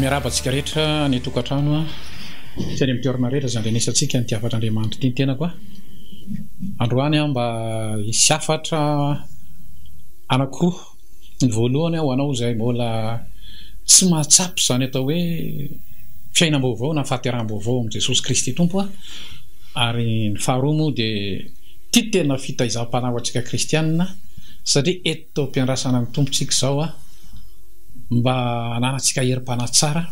Miarabantsika rehetra ny tokantrano sy any amin'ny toerana rehetra izay andrenesantsika ny tiafatr'Andriamanitra ity ny tenako androany mba hisy afatra anankiroa. Ny voalohany ho anao izay mbola tsy mahatsapy izany atao hoe fiainam-baovao na fahateram-baovao amin'i Jesosy Kristy Tompo ary ny faharoa moa dia tia tena fitaizam-panahy antsika kristianina satria eto am-piandrasana ny tompontsika izao mba hananantsika herim-panahy tsara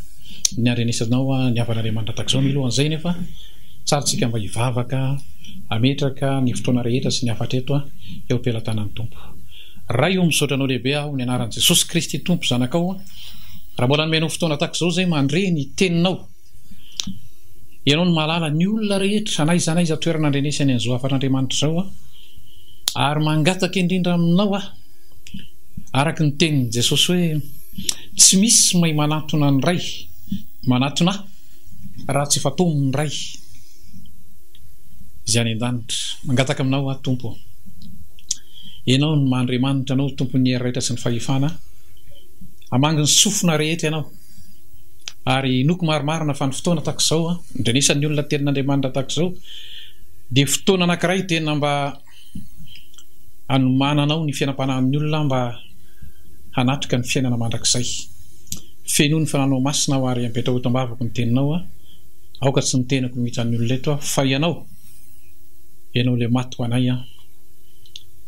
ny andrenesanao ny havan'Andriamanitra takizao milohan'izay nefa tsarantsika mba hivavaka ametraka ny fotoana rehetra sy ny afatra eto eo am-pelantanan'ny tompo. Raha io misaotra anao lehibe aho ny anaran'i Jesosy Kristy Tompo zanakao raha mbola nomenao fotoana takizao zay mandre ny teninao ianao ny mahalala ny olona rehetra anaiza anaiza toerana andrenesany an'izao afatr'Andriamanitra zao ary mangataka indrindra aminao araka ny tenin'i Jesosy hoe tsy misy mahay manatona ny ray manatona raha tsy fatao ny ray izay any an-danitra. Mangataka aminao Tompo, ianao ny Andriamanitra anao tompony hery rehetra sy ny fahefana, hamangy ny sofina rehetra ianao ary noko marimarina fa ny fotoana takizao ndrenesan'ny olona tenin'Andriamanitra takizao dia fotoana anankiray tena mba hanomananao ny fiainam-panahin'ny olona mba hanatrika ny fiainana mandrakizay. Fenoa ny fananao masina ho ary ampetra ho tambavako ny teninao aoka tsy ny tenako mihitsy amin'ny olona eto fa ianao le maty ho anay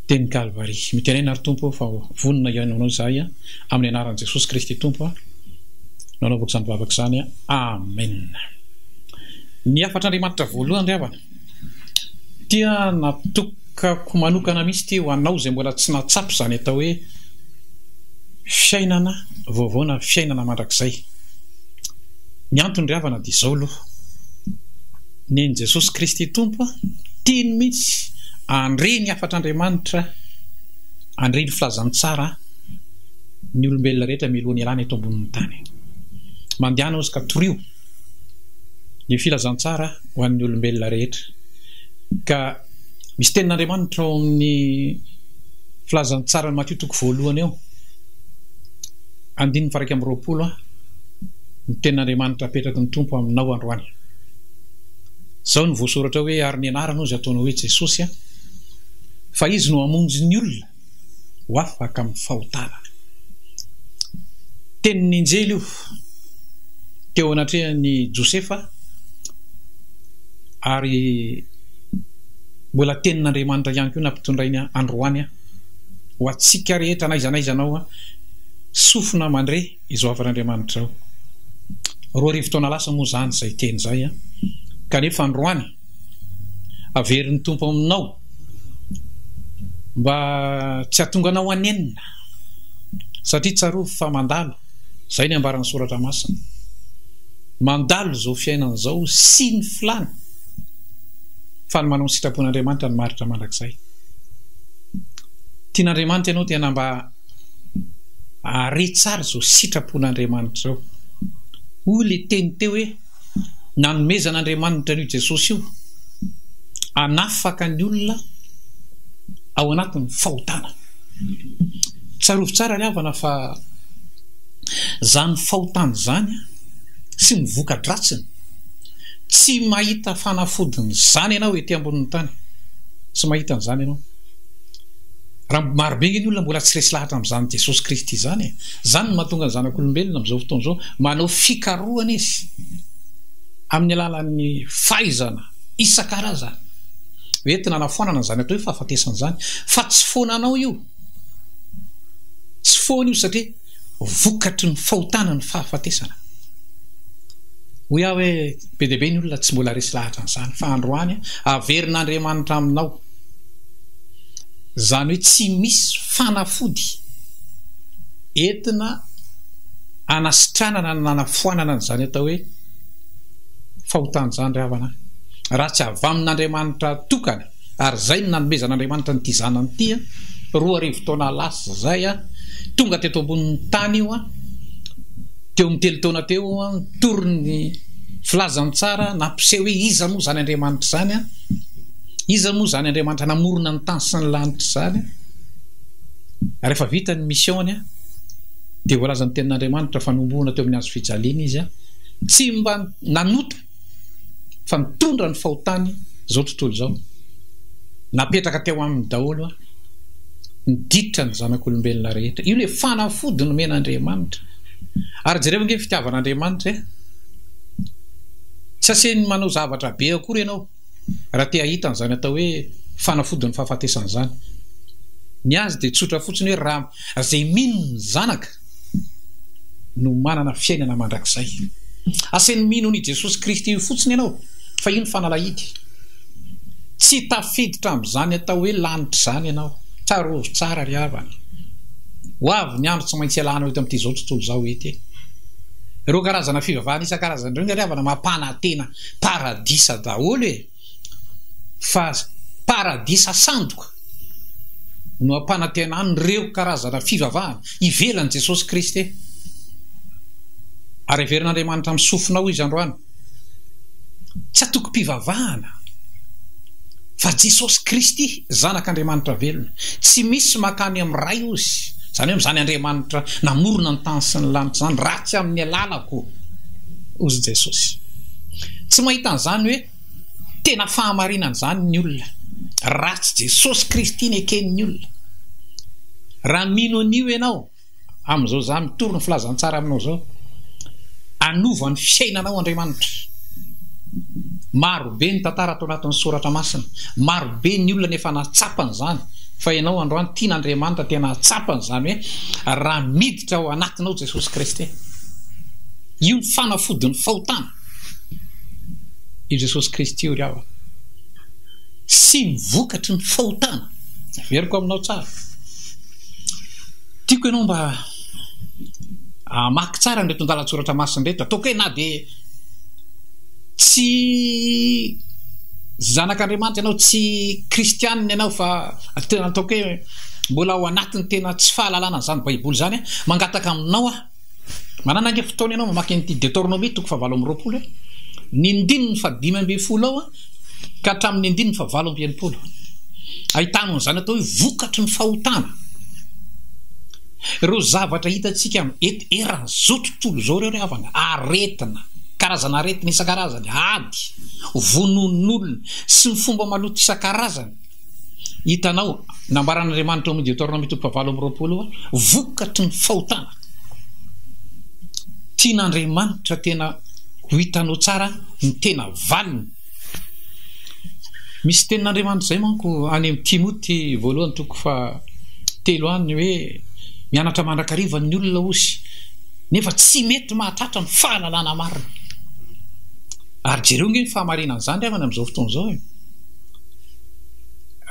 teny Kalvary. Mitenena ary Tompo fa vonona ianao izahay amin'ny anaran'i Jesosy Kristy Tompo nanaovako izany vavaka izany amen. Ny afatr'Andriamanitra voalohany ry havana tia natokako manokana misy tia ho anao izay mbola tsy natsapy izany atao hoe fiainana vaovao na fiainana mandrakizay. Ny antony ry havana dia izao aloha ny Jesosy Kristy Tompo tiany mihitsy andre ny afatr'Andriamanitra, andre ny filazantsara ny olombelona rehetra milohany ialana eto ambonin'ny tany. Mandehana ozy ka torio ny filazantsara ho an'ny olombelona rehetra ka misy tenin'Andriamanitra ao amin'ny filazantsara ny Matthieu toko voalohany eo 9:20 ny tenin'Andriamanitra apetraky ny Tompo aminao androany. Zao ny voasoratra hoe ary ny anarana ozy ataonao hoe Jesosy fa izy no hamonjy ny olona ho afaka amin'ny fahotana. Tenin'ny injely io teo anatrehan'ny Josefa ary mbola tenin'Andriamanitra ihany koa nampitondrainy androany ho atsika rehetra naizanaizanao sofina mandre izao afatr'Andriamanitra ao. 2 fotoana lasa moa zany izay teny izay kanefa androany averin'ny Tompo aminao mba tsy hahatonga anao anenina satria tsaroa fa mandalo izay ny ambaran'ny soratra masina mandalo izao fiainana izao sy ny filana fa ny manao ny sitrapon'Andriamanitra ny maritra mandrakizay. Tian'Andriamanitra ianao tena mba are tsara izao sitrapon'Andriamanitra izao. Hoy le teny teo hoe nanomezan'Andriamanitra io Jesosy io anafaka ny olona ao anatin'ny fahotana. Tsarovy tsara ry havana fa zany fahotana zany sy mivoka dratsiny tsy mahita fanafodiny zany ianao ety ambonin'ny tany, tsy mahita an'izany ianao. Raha marobe ny olona mbola tsy resy lahatra amin'izany Jesosy Kristy zany zany no mahatonga ny zanak'olombelona amin'izao fotoana izao manao fikarohana izy amin'ny alalan'ny fahaizana isan-karazany entina hanafoanana izany atao hoe fahafatesana izany fa tsy foananao io, tsy foana io satria vokatry ny fahotana ny fahafatesana. Hoy aho hoe be dia be ny olona tsy mbola resy lahatra n'izany fa androany averin'Andriamanitra aminao zany hoe tsy misy fanafody entina anasitranana nanafoanana n'izany atao hoe fahotana izany ry havana raha tsy avy amin'Andriamanitra tokana ary zay no nanomezan'Andriamanitra ny tizanany ity 2 fotoana lasa zay tonga teto ambonin'ny tany io teo amin'ny 3 taona teo torony filazantsara nampiseho hoe iza moa zany Andriamanitra zany iza moa zany Andriamanitra namorona ny tany sy ny lanitra zany. Rehefa vita ny misiony dia voalazany tenin'Andriamanitra fanomboana teo amin'ny hazo fijaliana izy tsy mba nanota fa mitondra ny fahotany zao tontolo zao napetraka teo amin'ny daholo niditra ny zanak'olombelona rehetra io le fanafody nomen'Andriamanitra ary jereo nge fitiavan'Andriamanitra tsy aseny manao zavatra be akory ianao raha te ahita n'izany atao hoe fanafody ny fahafatesan'izany ny azy dia tsotra fotsiny hoe raha izay mino ny zanaka no manana fiainana mandrakizay aseny mino ny Jesosy Kristy io fotsiny ianao fa io ny fanalahidy tsy tafiditra amin'izany atao hoe lanitra izany ianao tsarovo tsara ry havana ho avy ny andro tsy maintsy ialana eto amin'ity zao tontolo zao ety ireo karazana fivavahana isan-karazana ireo ry havana mampanantena paradisa daholo fa paradisa sandoka no ampanantena an'ireo karazana fivavahana ivelan'i Jesosy Kristy ary everin'Andriamanitra amin'ny sofinao izy androany tsy atoko mpivavahana fa Jesosy Kristy zanak'Andriamanitra velona tsy misy makany amin'ny ray ozy zany hoe mizany Andriamanitra namorona ny tany sy ny lanitra zany ratsy amin'ny alalako ozy Jesosy tsy mahita an'izany hoe tena fahamarinana zany ny olona ratsy Jesosy Kristy ny eken'ny olona raha mino an'io ianao amin'izao za mitory ny filazantsara aminao zao anovany fiainanao Andriamanitra maro be ny tantara atao anatin'ny soratra masina maro be ny olona nefa natsapany zany fa ianao androany tian'Andriamanitra tena natsapany zany hoe raha miditra ao anatinao Jesosy Kristy io ny fanafody ny fahotana io Jesosy Kristy io ry havana sy mivokatry ny fahotana veriko aminao tsara tiako ianao mba amaky tsara nreto andalatsoratra masina reto ataoko hoe na dia tsy zanak'Andriamanitra ianao tsy kristianina ianao fa tena ataoko hoe mbola ao anatiny tena tsy fahalalana n'izany baiboly zany mangataka aminao manana ange fotoana ianao mamaky an'ity Deutéronomie 7:20 ny ndininy fa 5:10 ao ka hatramin'ny ndininy fa 7:90 ahitana n'izany atao hoe vokatry ny fahotana ireo zavatra hitantsika eran'izao tontolo zao reo ry havana aretina karazana aretina isan-karazany ady vonon'olona sy ny fomba maloto isan-karazany hitanao nambaran'Andriamanitra amin'ny Deutéronomie 7:20 vokatry ny fahotana tian'Andriamanitra tena ho hitanao tsara ny tena valiny misy tenin'Andriamanitra zay manko any amin'ny Timoty 1:3 any hoe mianatra mandrakariva ny olona osy nefa tsy mety mahatratra ny fahalalana marina ary jereo nge ny fahamarinana zany ry havana amin'izao fotoana zao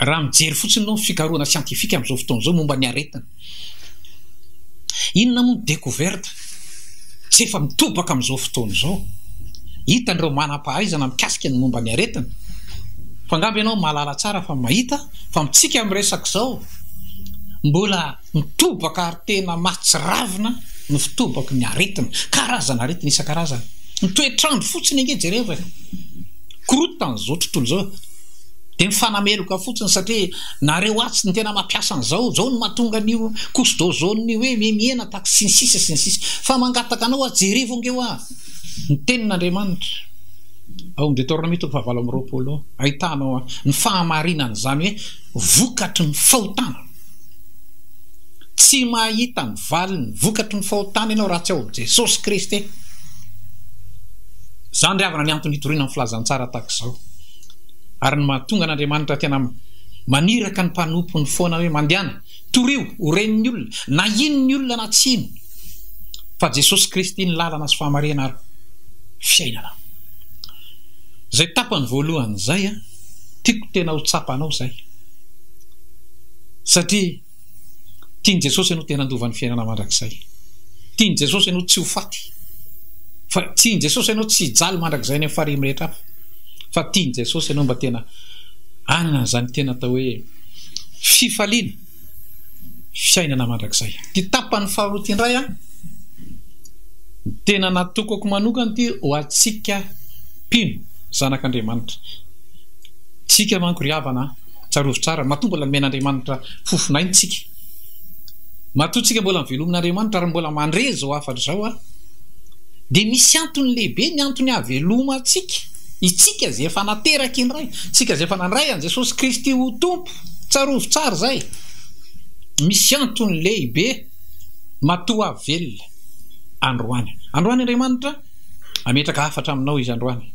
raha mijery fotsiny nao ny fikarohana siantifika amin'izao fotoana zao momba ny aretina inona moa ny découverte tsy efa mitobaka amin'izao fotoana zao hitan'ireo manam-pahaizana mikasika ny momba ny aretina fa angamba ianao mahalala tsara fa mahita fa mitsika amin'ny resaka zao mbola mitobaka ary tena mahatsiravina ny fitobaka ny aretina karazana aretina isan-karazana ny toetrandro fotsiny ange jereva korotan'izao tontolo zao dia mifanameloka fotsiny satria nareo atsy ny tena mampiasa an'izao zao no mahatonga an'io kosdo zaony hoe memiena taky sy ny sisa fa mangataka anao ajerevo angeo ny tenin'Andriamanitra ao amin'ny Deutéronomie 7:20 ahitanao ny fahamarinana zany hoe vokatry ny fahotana tsy mahita ny valiny vokatry ny fahotana ianao raha tsy ao Jesosy Kristy zany ry havana ny antony hitoriana amin'ny filazantsara tahaka izao ary ny mahatonga an'Andriamanitra tena maniraka ny mpanompo ny foana hoe mandehana torio ho renin'ny olona na ino ny olona na tsy ino fa Jesosy Kristy ny lalana sy fahamarinana ary fiainana zay tapany voalohany zay tiako tena ho tsapanao zay satria tiany Jesosy ianao tena andovan'ny fiainana mandrakizay tiany Jesosy ianao tsy ho faty fa tiany Jesosy ianao tsy hijaly mandrakizay ny amin'ny farimy rehetra hafa fa tiany Jesosy ianao mba tena anana n'izany tena atao hoe fifaliana fiainana mandrakizay ty tapany faharoa ty indray tena natokako manokana ty ho atsika mpino zanak'Andriamanitra tsika manko ry havana tsarovo tsara mahatonga la men'Andriamanitra fofinaintsika matotsika mbola mivelomin'Andriamanitra ary mbola mandre zao afatra zao a dia misy antony lehibe ny antony haveloma itsika zay efa nateraka indray tsika zay efa nandray an Jesosy Kristy ho tompo tsarovo tsara zay misy antony lehibe matoa velona androany Andriamanitra ametraka afatra aminao izy androany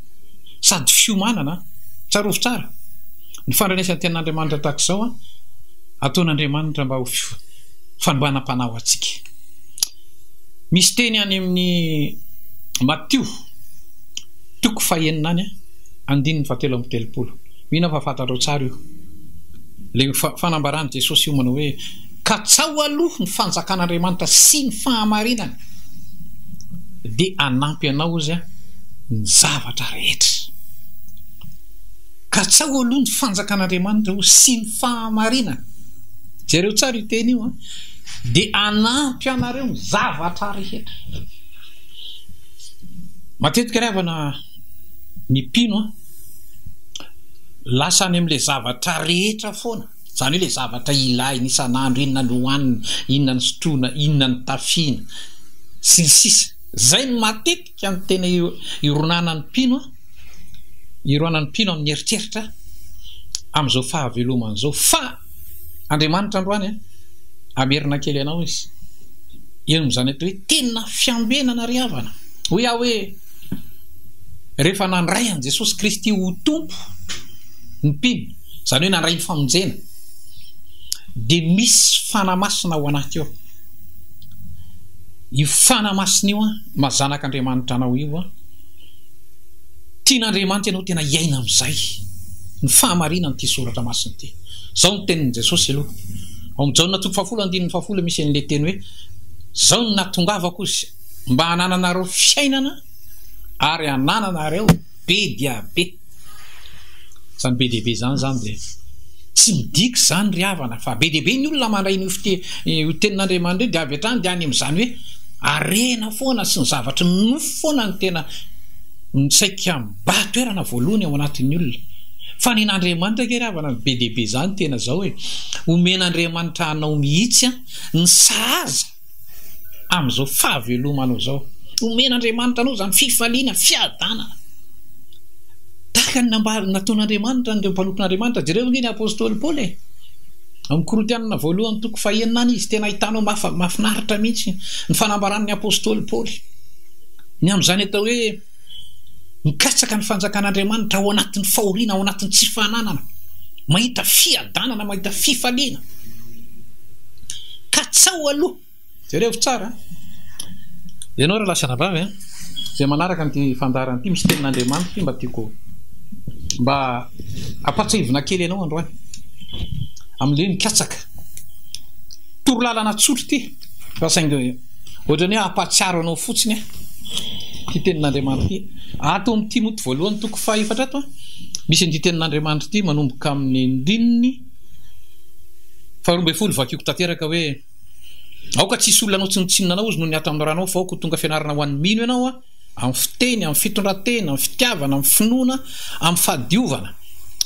sady fiomanana tsarovo tsara ny fandranesan'ny tenan'Andriamanitra tahaka izao a ataon'Andriamanitra mba ho fanombanam-panao atsika misy teny any amin'ny Matteo 5:7 mihina fa fantatrao tsara io le fanambarany Jesosy io manao hoe katsao aloha ny fanjakan'Andriamanitra sy ny fahamarinana dia anampy anao izy ny zavatra rehetra katsao aloha ny fanjakan'Andriamanitra ho sy ny fahamarinana jereo tsara io teny io a dia anampy anareo ny zavatra rehetra matetika ravana ny pino a lasa any amin'ilay zavatra rehetra foana zany hoe le zavatra ilainy isan'andro inona ny hohanina inona ny sotroina inona ny tafiana sy ny sisa zay ny matetika ny tena ironanany pino amin'ny eritreritra amin'izao fahavelomana zao fa Andriamanitra androany amerina kely anao izy eno amin'izany atao hoe tena fiambenana ry havana hoe aho hoe rehefa nandray an Jesosy Kristy ho tompo ny pino zany hoe nandray ny famonjena dia misy fanamasina ao anaty ao io fanamasina io a mazanak'Andriamanitra anao io a tian'Andriamanitra ianao tena iaina amin'izay ny fahamarinany ty soratra masina ty zao ny tenin'i Jesosy aloha ao amin'Jaona 7:7 misy an'le teny hoe zao ny natongavako izy mba hanananareo fiainana ary hanananareo be dia be zany be dia be zany dia tsy midika zany ry havana fa be dia be ny olona mandray ny tenin'Andriamanitra dia avy hatrany dia any amin'izany hoe arena foana sy ny zavatra nofo foana ny tena misaika mibatoerana voalohany ao anatin'ny olona fa ny n'Andriamanitra ke ry havana be dia be zany tena zao hoe omen'Andriamanitra anao mihitsy ny sahaza amin'izao fahavelomanao zao omen'Andriamanitra anao zany fifaliana fiadanana tahaka ny nataon'Andriamanitra ny mpanompon'Andriamanitra jereo ny apôstôly Paoly amin'ny Korintianina 1:9 izy tena ahitanao mafinaritra mihitsy ny fanambaran'ny apôstôly Paoly ny amin'izany atao hoe mikatsaka ny fanjakan'Andriamanitra ao anatin'ny fahoriana ao anatin'ny tsy fananana mahita fiadanana mahita fifaliana katsao aloha jereo tsara ianao raha lasa navavy zay manaraka n'ity fandarana ity misy tenin'Andriamanitra mba tiako mba apatsahivina kely ianao androany amin'le mikatsaka torolalana tsotra ity fa saingy ohatrany hoe apatsiaro anao fotsiny ty tenin'Andriamanitra ity ato amin'ny Timoty 1:4 misy an'ity tenin'Andriamanitra ity manomboka amin'ny 2 vakioko tanteraka hoe aoka tsisy olona anao tsinotsinona anao izy no ny ato amin'ny ranao fa aoko tonga fianarana ho an'ny mino ianao a amin'ny fiteny amin'ny fitondratena amin'ny fitiavana amin'ny finoana amin'ny fahadiovana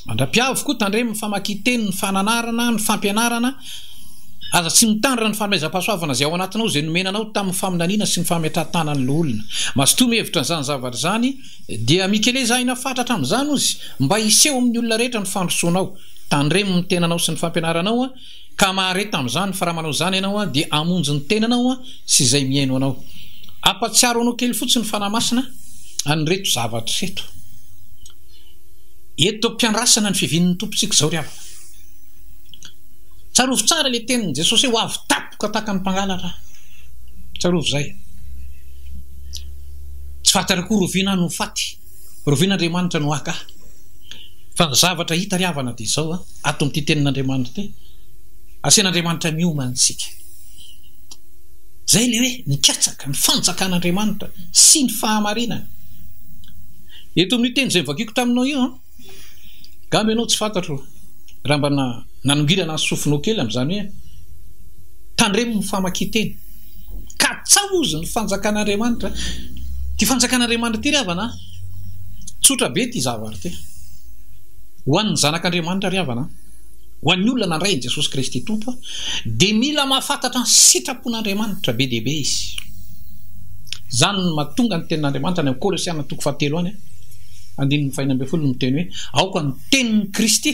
mandra-piavo koa tandremy ny famakiteny ny fananarana ny fampianarana aza tsy mitandrina ny fanomezam-pahasoavana zay ao anatinao zay nomenanao tamin'ny faminaniana sy ny fametratanan'le olona masotoa mihevitra n'izany zavatra zany dia mikelezahina fatratra amin'izany ozy mba hiseho amin'ny olona rehetra ny fandrosoanao tandremy ny tenanao sy ny fampianaranao a ka mahareta amin'izany fa raha manao zany ianao a dia amonjy ny tenanao a sy izay miaino anao apatsiaro anao kely fotsiny fanamasina anyreto zavatra reto eto mpiandrasana ny fivinin'ny tompontsika zao ry havana tsarovo tsara le tenin'i Jesosy hoe ho avy tapoka tahaka ny mpangalatra tsarovo zay tsy fatarakoa roviana no faty rovian'Andriamanitra no aka fa ny zavatra hita ry havana dia zao a ato amin'ity tenin'Andriamanitra ty asian'Andriamanitra miomantsika zay le hoe nikatsaka ny fanjakan'Andriamanitra sy ny fahamarinana eto amin'ny teny zay mivakiko taminao io gamby ianao tsy fantatro raha mba nanongirana ny sofinao kely amin'izany hoe tandremy ny famakiteny katsao izy ny fanjakan'Andriamanitra ty fanjakan'Andriamanitra ty ry havana tsotra be ty zavatra ty ho an'ny zanak'Andriamanitra ry havana ho an'ny olona nandray an Jesosy Kristy tompo dia mila mahafantatra ny sitrapon'Andriamanitra be dehibe izy. Zany no mahatonga ny tenin'Andriamanitra any amin'ny Kolosiana 3 any andininy 4 no miteny hoe aoka ny tenin'ny Kristy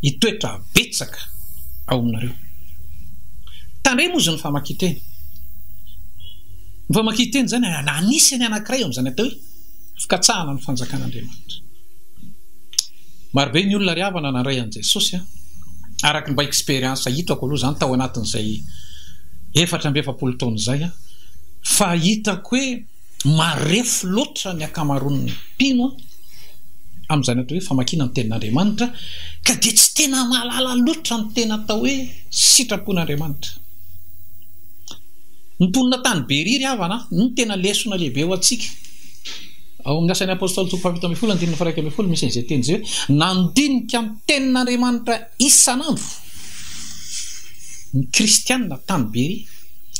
hitoetra betsaka ao aminareo. Tandremo izy ny famakiteny. Ny famakiteny zany anisany anankiray eo amin'izany atao hoe fikatsahana ny fanjakan'Andriamanitra. Marobe ny olona riavana nandray an Jesosy araka ny mba expérience hitako aloha zany tao anatin'izay 4 taona izay fa hitako hoe marefo loatra ny akamaroan'ny mpino amin'izany atao hoe famakina ny tenin'Andriamanitra ka dia tsy tena mahalala loatra ny tena atao hoe sitrapon'Andriamanitra. Ny mponina tany Bery riavana ny tena lesona lehibe ho antsika. Ao amin'ny asan'ny apôstoly 7:1 misy izay teny izay hoe nandinika ny tenin'Andriamanitra isanandro ny kristianina tany Bery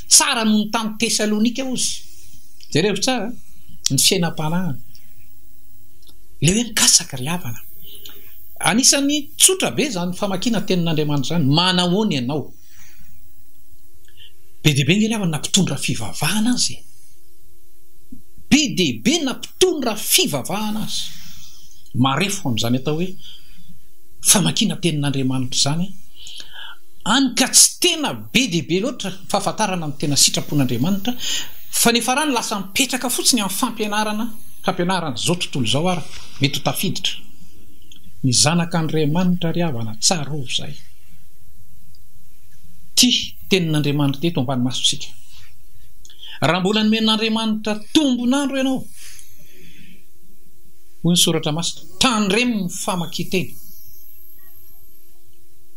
tsara noho ny tany Tesalonika ozy. Jereo tsara ny fiainam-panahiny le hoe mikasaka riavana. Anisan'ny tsotra be zany famakina tenin'Andriamanitra zany manahoana ianao. Be dehibe ny riavana nampitondra fivavahana azy. Be dehibe nampitondra fivavahana azy. Marefo amin'izany atao hoe famakina tenin'Andriamanitra zany any ka tsy tena be dehibe loatra fahafantarana ny tena sitrapon'Andriamanitra fa nefa rany lasa mipetraka fotsiny amin'ny fampianarana zao tontolo zao ary mety ho tafiditra ny zanak'Andriamanitra riavana tsara ho zay. Ty tenin'Andriamanitra teto ambany masontsika. Raha mbola nomen'Andriamanitra tombonandro ianao hoy ny soratra masina tandremo ny famakiteny.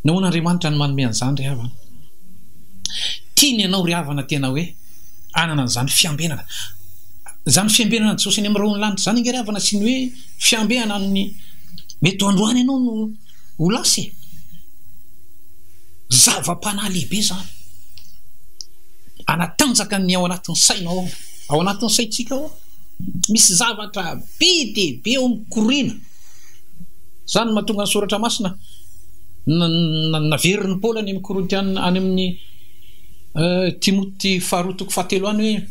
Nahoan'Andriamanitra ny manome an'izany riavana. Tiany ianao riavana tena hoe anana an'izany fiambenana. Zany fiambenana ny Jesosy any amin'ny roan'ny lanitra zany inge riavana sy ny hoe fiambenana ny mety androany ianao no ho lasy. Zava-panahy lehibe zany. Anatanjaka ny ao anatin'ny sainao ao anatin'ny saintsika ao misy zavatra be dehibe ao mikoriana. Zany mahatonga ny soratra masina naveriny Paoly any amin'ny Korintiana any amin'ny Timoty 2:7 any hoe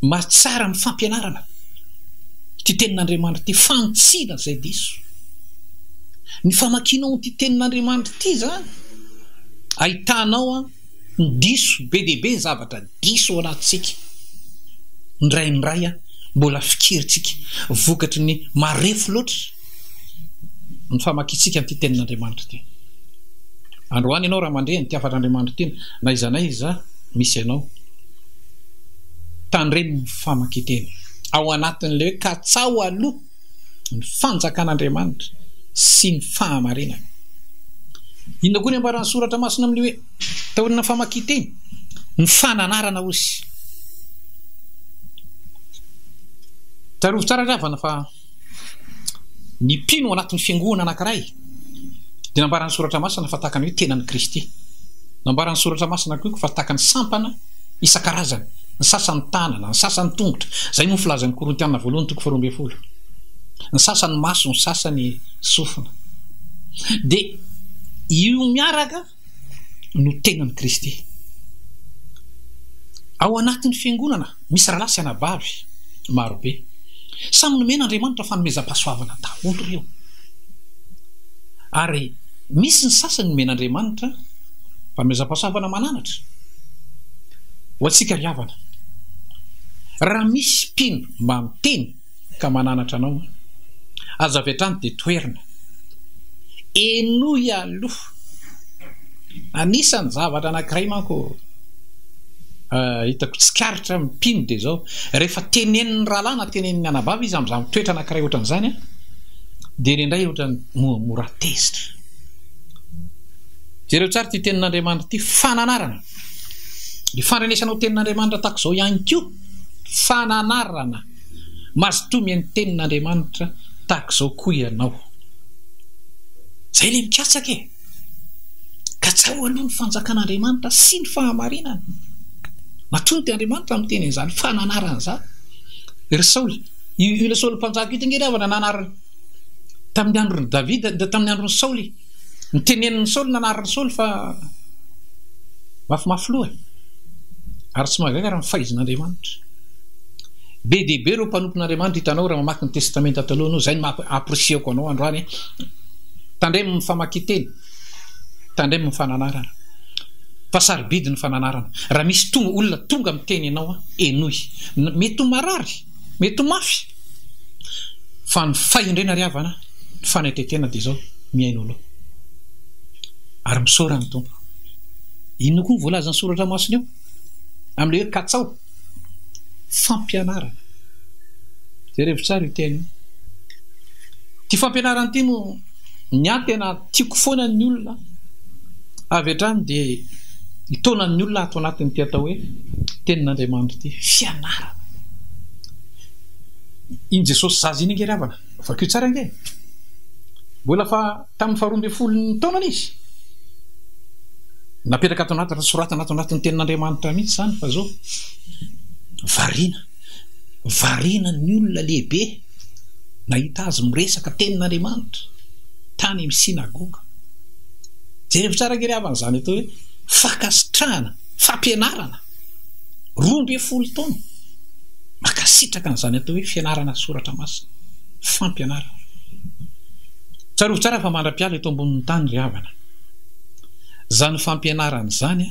mahatsara ny fampianarana ty tenin'Andriamanitra ty fantsina zay diso. Ny famakinao ty tenin'Andriamanitra ty zany ahitanao ny diso be dehibe ny zavatra diso ao anatsika ndraindray mbola fikiritsika vokatry ny marefo loatra ny famakitsika ny ty tenin'Andriamanitra ty. Androany ianao raha mandre ny tiafatr'Andriamanitra ty na izanay iza misy ianao tandremo ny famakiteny ao anatin'le hoe katsao aloha ny fanjakan'Andriamanitra sy ny fahamarinana. Inona koa ny ambaran'ny soratra masina amin'ny hoe taorina famakiteny ny fananarana ozy. Tarovo tsara riavana fa ny mpino anatin'ny fiangonana anankiray dia nambaran'ny soratra masina fa tahaka ny hoe tenan'ny Kristy. Nambaran'ny soratra masina koa fa tahaka ny sampana isan-karazany, ny sasany tanana, ny sasany tongotra. Zay moa filazan'ny Korintiana 1:12. Ny sasany maso, ny sasany sofina. Dia io miaraka no tenan'ny Kristy. Ao anatin'ny fiangonana misy rahalahy sy anabavy marobe. Samy nomen'Andriamanitra fanomezam-pahasoavana daholo ireo. Ary misy ny sasany nomen'Andriamanitra fanomezam-pahasoavana mananatra. Ho antsika riavana. Raha misy mpino mba miteny ka mananatra anao, azo avy hatrany dia toerina. Enoy aloha. Anisan'ny zavatra anankiray manko hitako tsikaritra mpino dia zao rehefa tenenin'ny rahalahy na tenenin'ny anabavy izy amin'izany toetra anankiray ohatran'izany dia indray ohatrany mora tezitra. Jereo tsara ty tenin'Andriamanitra ty fananarana. Ny fandrenesanao tenin'Andriamanitra tahaka izao ihany koa fananarana. Mazotomy ny tenin'Andriamanitra tahaka izao koa ianao. Zay le mikatsaka e. Katsao aloha ny fanjakan'Andriamanitra sy ny fahamarinana. Matony ty Andriamanitra miteny an'izany fananarana zany. Ry Saoly, io Saoly mpanjaka io tengera avana nanarana tamin'ny andron'ny Davida dia tamin'ny andron'ny Saoly nitenenin'ny Saoly nanaran'ny Saoly fa mafimafy loha ary tsy magaga raha mifaizin'Andriamanitra be dia be ireo mpanompon'Andriamanitra hitanao raha mamaky ny testamenta taloha anao zay no maapresiako anao androany tandremo ny famaky-teny tandremo ny fananarana fa sarobidy ny fananarana raha misy olona tonga miteny ianao enoy mety ho marary mety ho mafy fa ny faindrena ry havana ny fanaitetena dia zao miaino aloha ary misaora ny tompo inona koa voalaza ny soratra masina eo amin'ilay hoe katsao fampianarana zay rehefa tsara io teny ty fampianarana ty no ny tena tiako foana ny olona avy hatrany dia hitonan'ny olona ato anatiny ty atao hoe tenin'Andriamanitra ty fianarana iny Jesosy zaza iny nge ravana vakio tsara nge mbola fa tamin'ny 12 taonana izy napetraka ato anaty soratana ato anatin'ny tenin'Andriamanitra mihitsy zany fa zao variana ny olona lehibe nahita azy miresaka tenin'Andriamanitra tany amin'ny sinagoga zay rehefa tsara nge ravana zany atao hoe fakasitrahana fampianarana 12 taona makasitraka n'izany atao hoe fianarana soratra masina fampianarana tsarovy tsara fa mandra-piala eto ambonin'ny tany ry havana zany fampianarana zany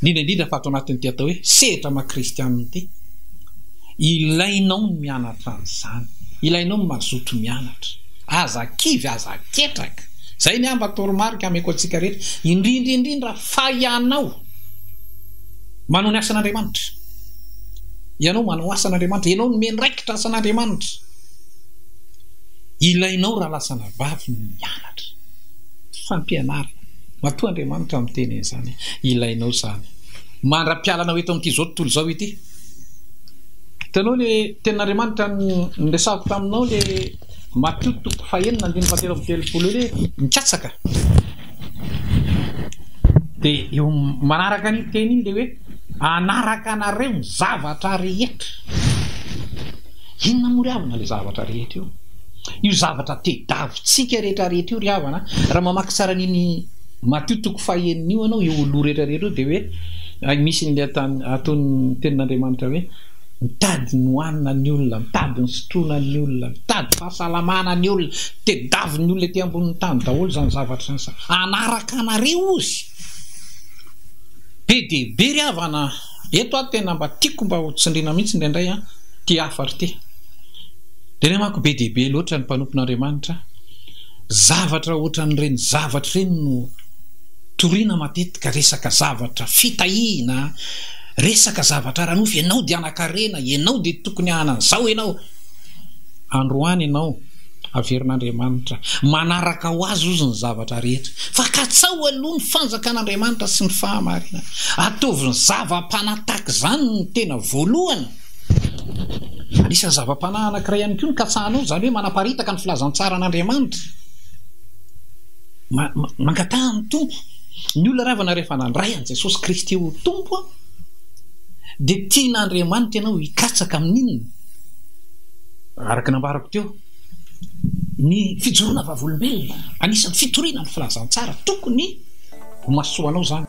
indrindra fa ato anatin'ny ty atao hoe sehatra makristianina ty ilainao ny mianatra an'izany ilainao ny mazoto mianatra aza kivy aza ketraka zay ny amba toromarika ameko antsika rehetra indrindra fa ianao manao ny asan'Andriamanitra ianao manao asan'Andriamanitra ianao ny menraikitra asan'Andriamanitra ilainao raha lasana vavy ny mianatra fampianarana matoa Andriamanitra amin'ny teny zany ilainao zany mandra-pialanao eto amin'ity zao tontolo zao ity hitanao le tenin'Andriamanitra niresahako taminao le Matthieu 4:7 le mikatsaka dia eo manaraka ny teny iny le hoe anaraka anareo ny zavatra rehetra inona moa ry havana le zavatra rehetra io zavatra tedavitsika rehetra rehetra io ry havana raha mamaky tsara niny Matthieu 5:1 io anao io oloha rehetra rehetra io dia hoe misy ny ataony tenin'Andriamanitra hoe mitady ny hoanina ny olona mitady ny sotroana ny olona mitady fahasalamana ny olona tedavy ny olona ety ambonin'ny tany daholo zany zavatra zany sa anaraka anareo ozy be dia be ry havana eto aho tena mba tiako mba hotsindrina mihitsy indraindray ty afatra ty dia remako be dia be loatra ny mpanompon'Andriamanitra zavatra ohatran'ireny zavatra ireny no toriana matetika resaka zavatra fitahiana resaka zavatra ranofy ianao dia anakarena ianao dia tokony anan'izao ianao androany ianao averin'Andriamanitra manaraka ho azy ozy ny zavatra rehetra fa katsao aloha ny fanjakan'Andriamanitra sy ny fahamarinana ataovy ny zava-panataka zany ny tena voalohany anisan'ny zava-panahy anankiray ihany koa ny katsahanao zany hoe manaparitaka ny filazantsara an'Andriamanitra mangatahany tompo ny olona ravana rehefa nandray an' Jesosy Kristy ho tompo dia tian'Andriamanitra ianao hikatsaka amin'inona araka nambarako teo ny fijoroana vavolombelona anisan'ny fitoriana ny filazantsara tokony ho masoanao zany